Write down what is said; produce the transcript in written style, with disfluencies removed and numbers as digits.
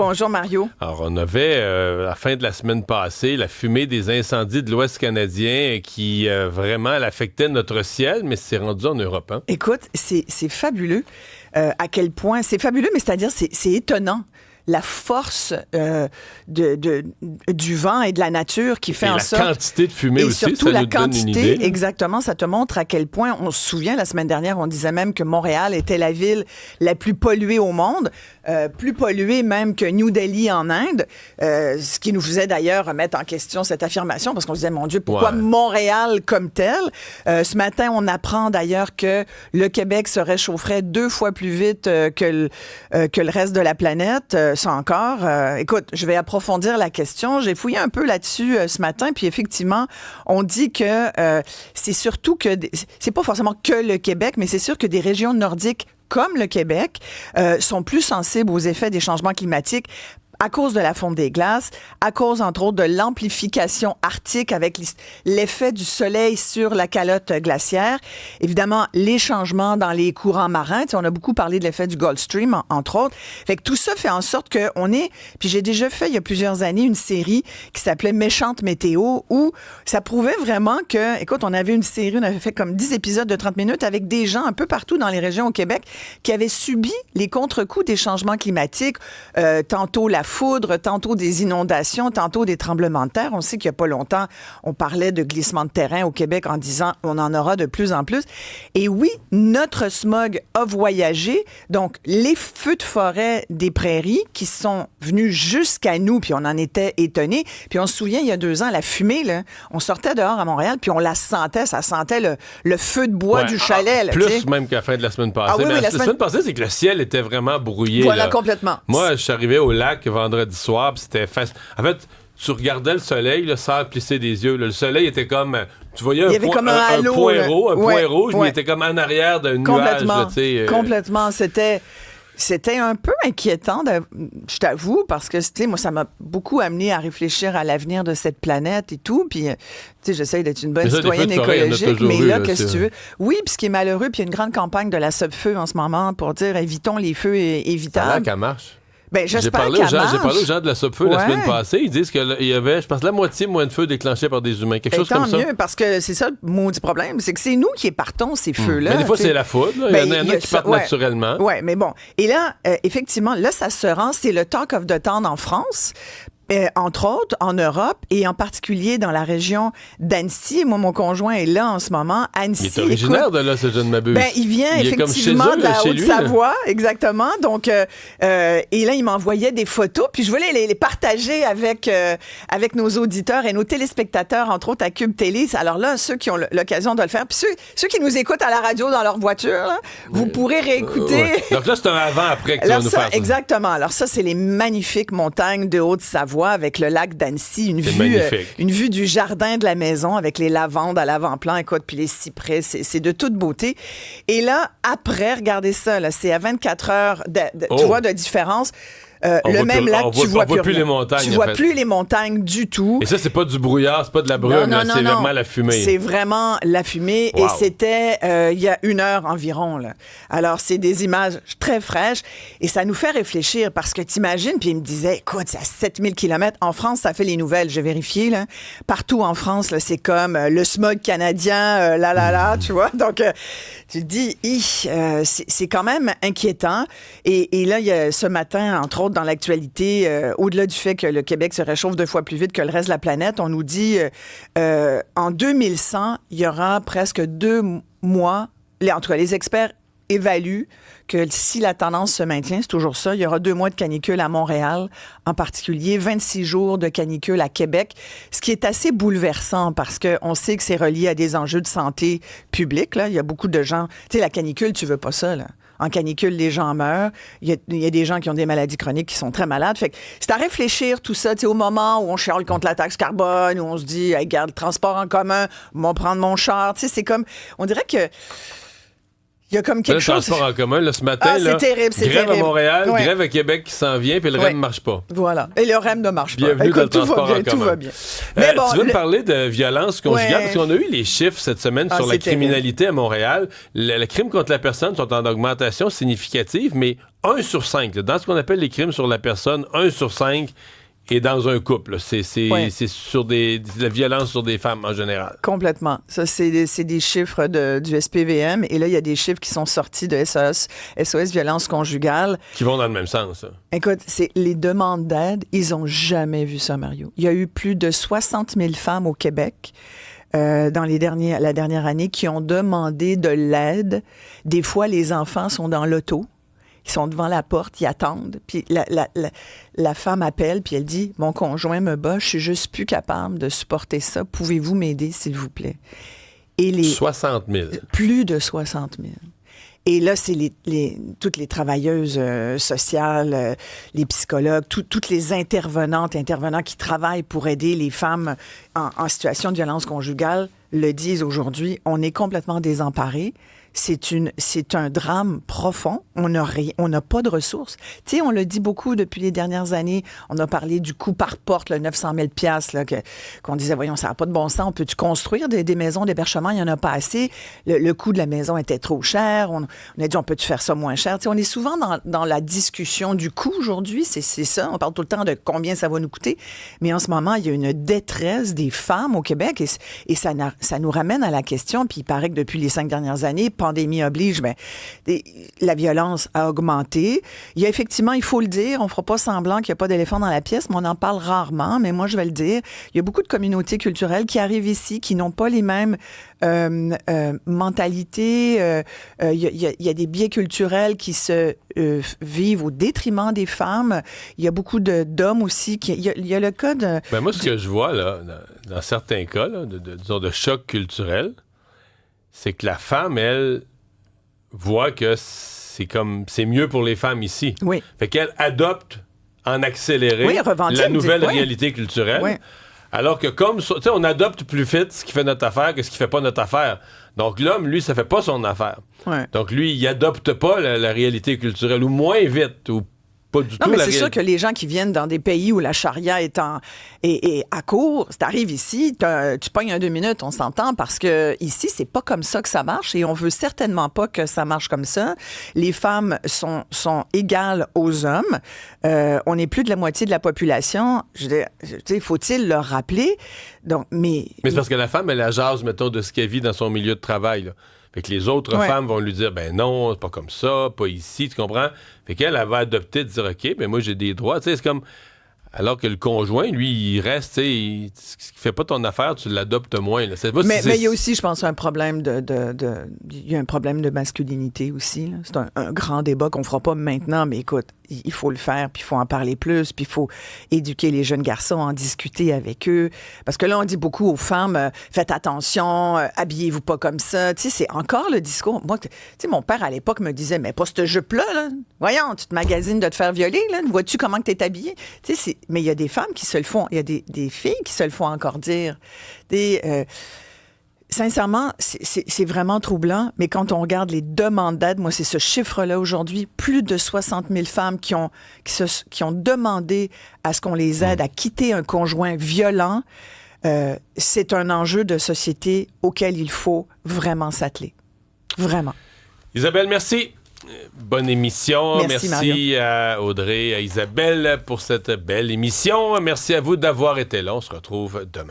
Bonjour Mario. Alors, on avait, à la fin de la semaine passée, la fumée des incendies de l'Ouest canadien qui vraiment affectait notre ciel, mais c'est rendu en Europe. Hein? Écoute, c'est fabuleux à quel point... C'est fabuleux, mais c'est-à-dire c'est étonnant. La force du vent et de la nature qui fait en sorte... Et la quantité de fumée aussi, surtout ça la nous donne une quantité, idée. exactement, ça te montre à quel point, on se souvient, la semaine dernière, on disait même que Montréal était la ville la plus polluée au monde, plus polluée même que New Delhi en Inde, ce qui nous faisait d'ailleurs remettre en question cette affirmation, parce qu'on se disait, mon Dieu, pourquoi Montréal comme tel? Ce matin, on apprend d'ailleurs que le Québec se réchaufferait 2 fois plus vite que le reste de la planète. Ça encore. Écoute, je vais approfondir la question. J'ai fouillé un peu là-dessus ce matin, puis effectivement, on dit que c'est surtout que... c'est pas forcément que le Québec, mais c'est sûr que des régions nordiques comme le Québec sont plus sensibles aux effets des changements climatiques à cause de la fonte des glaces, à cause, entre autres, de l'amplification arctique avec l'effet du soleil sur la calotte glaciaire. Évidemment, les changements dans les courants marins. Tu sais, on a beaucoup parlé de l'effet du Gulf Stream, entre autres. Fait que tout ça fait en sorte qu'on est... Puis j'ai déjà fait, il y a plusieurs années, une série qui s'appelait Méchante météo, où ça prouvait vraiment que... Écoute, on avait une série, on avait fait comme 10 épisodes de 30 minutes avec des gens un peu partout dans les régions au Québec qui avaient subi les contre-coups des changements climatiques. Tantôt la foudre, tantôt des inondations, tantôt des tremblements de terre. On sait qu'il n'y a pas longtemps, on parlait de glissement de terrain au Québec en disant on en aura de plus en plus. Et oui, notre smog a voyagé. Donc, les feux de forêt des prairies qui sont venus jusqu'à nous, puis on en était étonnés. Puis on se souvient, il y a 2 ans, la fumée, là, on sortait dehors à Montréal, puis on la sentait, ça sentait le feu de bois du chalet. Là, plus t'sais. Même qu'à la fin de la semaine passée. Ah, oui, mais oui, la semaine passée, c'est que le ciel était vraiment brouillé. Voilà, là. complètement. Moi, je suis arrivé au lac vendredi soir, puis c'était En fait, tu regardais le soleil, là, sans plisser des yeux. Là. Le soleil était comme... Tu voyais un point rouge, mais il était comme en arrière d'un nuage. Là, Complètement. C'était un peu inquiétant, je t'avoue, parce que moi, ça m'a beaucoup amené à réfléchir à l'avenir de cette planète et tout. Puis, j'essaye d'être une bonne citoyenne écologique, mais là, qu'est-ce que tu veux? Oui, puis ce qui est malheureux, puis il y a une grande campagne de la Sub-Feu en ce moment pour dire évitons les feux évitables. Ça a l'air qu'elle marche. Ben, j'ai parlé aux gens de la Sub-Feu la semaine passée. Ils disent qu'il y avait, je pense, la moitié moins de feux déclenchés par des humains. Quelque chose comme ça. Tant mieux, parce que c'est ça le maudit problème. C'est que c'est nous qui épartons ces feux-là. Mais des fois, c'est la foudre. Il y en a qui partent naturellement. Oui, mais bon. Et là, effectivement, là, ça se rend. C'est le talk of the town en France. Entre autres, en Europe et en particulier dans la région d'Annecy. Moi, mon conjoint est là en ce moment. Annecy, il est originaire de là, ce jeune m'abuse. Il vient effectivement de la Haute-Savoie, exactement. Donc, et là, il m'envoyait des photos. Puis je voulais les partager avec nos auditeurs et nos téléspectateurs, entre autres à Cube Télé. Alors là, ceux qui ont l'occasion de le faire, puis ceux qui nous écoutent à la radio dans leur voiture, là, vous pourrez réécouter. Donc là, c'est un avant-après que tu vas nous faire ça. Exactement. Alors ça, c'est les magnifiques montagnes de Haute-Savoie avec le lac d'Annecy, une vue du jardin de la maison avec les lavandes à l'avant-plan, écoute, puis les cyprès, c'est de toute beauté. Et là, après, regardez ça, là, c'est à 24 heures tu vois, de différence. Le même lac, tu vois plus les montagnes. Tu vois plus les montagnes du tout. Et ça, c'est pas du brouillard, c'est pas de la brume, c'est vraiment la fumée. C'est vraiment la fumée. Wow. Et c'était il y a 1 heure environ. Là. Alors, c'est des images très fraîches. Et ça nous fait réfléchir parce que t'imagines, puis il me disait, écoute, c'est à 7000 km. En France, ça fait les nouvelles. J'ai vérifié, là. Partout en France, là, c'est comme le smog canadien, tu vois. Donc, tu te dis, c'est quand même inquiétant. Et là, il y a ce matin, entre autres, dans l'actualité, au-delà du fait que le Québec se réchauffe 2 fois plus vite que le reste de la planète, on nous dit en 2100, il y aura presque 2 mois, en tout cas les experts évaluent que si la tendance se maintient, c'est toujours ça, il y aura 2 mois de canicule à Montréal, en particulier 26 jours de canicule à Québec, ce qui est assez bouleversant parce qu'on sait que c'est relié à des enjeux de santé publique. Là. Il y a beaucoup de gens... Tu sais, la canicule, tu veux pas ça, là. En canicule, les gens meurent. Il y a des gens qui ont des maladies chroniques qui sont très malades. Fait que c'est à réfléchir tout ça, tu sais, au moment où on chiale contre la taxe carbone, où on se dit, hey, regarde, le transport en commun, on va prendre mon char. Tu sais, c'est comme, on dirait que Il y a comme quelque chose. Le transport en commun, là, ce matin, c'est terrible, c'est grève terrible. à Montréal, grève à Québec qui s'en vient, puis le REM ne marche pas. Voilà. Et le REM ne marche pas. Bienvenue dans le transport en commun. Tout va bien. Mais tu veux me parler de violence conjugale? Parce qu'on a eu les chiffres cette semaine sur la criminalité à Montréal. Le crime contre la personne sont en augmentation significative, mais 1 sur 5, là, dans ce qu'on appelle les crimes sur la personne, 1 sur 5 est dans un couple. C'est sur la violence sur des femmes en général. Complètement. Ça, c'est des chiffres du SPVM. Et là, il y a des chiffres qui sont sortis de SOS Violence Conjugale. Qui vont dans le même sens. Hein. Écoute, les demandes d'aide, ils n'ont jamais vu ça, Mario. Il y a eu plus de 60 000 femmes au Québec dans la dernière année qui ont demandé de l'aide. Des fois, les enfants sont dans l'auto. Ils sont devant la porte, ils attendent. Puis la femme appelle, puis elle dit « Mon conjoint me bat, je suis juste plus capable de supporter ça. Pouvez-vous m'aider, s'il vous plaît? » Et 60 000. Plus de 60 000. Et là, c'est toutes les travailleuses sociales, les psychologues, toutes les intervenants qui travaillent pour aider les femmes en situation de violence conjugale le disent aujourd'hui. On est complètement désemparés. C'est un drame profond. On n'a pas de ressources. Tu sais, on le dit beaucoup depuis les dernières années. On a parlé du coût par porte, le 900 000 $, qu'on disait, voyons, ça n'a pas de bon sens. On peut-tu construire des maisons d'hébergement? Il n'y en a pas assez. Le coût de la maison était trop cher. On a dit, on peut-tu faire ça moins cher? Tu sais, on est souvent dans la discussion du coût aujourd'hui. C'est ça. On parle tout le temps de combien ça va nous coûter. Mais en ce moment, il y a une détresse des femmes au Québec et ça nous ramène à la question. Puis il paraît que depuis les 5 dernières années, pandémie oblige, la violence a augmenté. Il y a effectivement, il faut le dire, on ne fera pas semblant qu'il n'y a pas d'éléphant dans la pièce, mais on en parle rarement, mais moi je vais le dire. Il y a beaucoup de communautés culturelles qui arrivent ici, qui n'ont pas les mêmes mentalités. Il y a des biais culturels qui se vivent au détriment des femmes. Il y a beaucoup d'hommes aussi. Il y a le cas de... moi, ce que je vois, là, dans certains cas, là, de choc culturel, c'est que la femme, elle, voit que c'est mieux pour les femmes ici. Oui. Fait qu'elle adopte en accéléré la nouvelle réalité culturelle. Oui. Alors que on adopte plus vite ce qui fait notre affaire que ce qui fait pas notre affaire. Donc l'homme, lui, ça fait pas son affaire. Ouais. Donc lui, il adopte pas la réalité culturelle, ou moins vite, ou pas du tout. Non, mais c'est sûr que les gens qui viennent dans des pays où la charia est à court, si t'arrives ici, tu pognes 2 minutes, on s'entend, parce que ici, c'est pas comme ça que ça marche et on veut certainement pas que ça marche comme ça. Les femmes sont égales aux hommes. On est plus de la moitié de la population. Je veux dire, faut-il leur rappeler? Donc, mais c'est parce que la femme, elle jase, mettons, de ce qu'elle vit dans son milieu de travail, là. Fait que les autres femmes vont lui dire, ben non, c'est pas comme ça, pas ici, tu comprends? Fait qu'elle, elle va adopter, de dire, OK, ben moi, j'ai des droits. Tu sais, c'est comme... Alors que le conjoint, lui, il reste, tu sais, ce qui fait pas ton affaire, tu l'adoptes moins. Là. Mais il y a aussi, je pense, un problème il y a un problème de masculinité aussi. Là. C'est un grand débat qu'on fera pas maintenant, mais écoute, il faut le faire, puis il faut en parler plus, puis il faut éduquer les jeunes garçons, en discuter avec eux. Parce que là, on dit beaucoup aux femmes, faites attention, habillez-vous pas comme ça. Tu sais, c'est encore le discours. Moi, tu sais, mon père, à l'époque, me disait, mais pas ce jupe-là, là. Voyons, tu te magasines de te faire violer, là. Vois-tu comment que t'es habillée? Tu sais, mais il y a des femmes qui se le font. Il y a des filles qui se le font encore dire. Sincèrement, c'est vraiment troublant, mais quand on regarde les demandes d'aide, moi, c'est ce chiffre-là aujourd'hui, plus de 60 000 femmes qui ont demandé à ce qu'on les aide à quitter un conjoint violent. C'est un enjeu de société auquel il faut vraiment s'atteler. Vraiment. Isabelle, merci. Bonne émission. Merci à Audrey, à Isabelle pour cette belle émission. Merci à vous d'avoir été là. On se retrouve demain.